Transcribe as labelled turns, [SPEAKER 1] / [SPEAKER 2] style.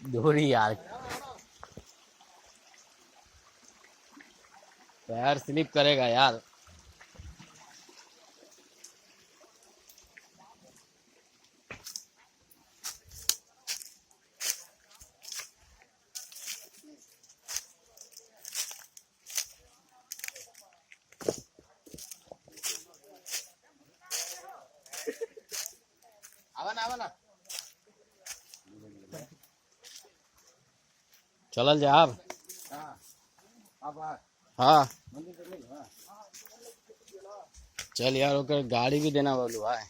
[SPEAKER 1] दूरी यार, पैर स्लिप करेगा यार। आवा ना, आवा ना, चलल जा अब। हाँ चल यार, ओकर गाड़ी भी देना बोलू है।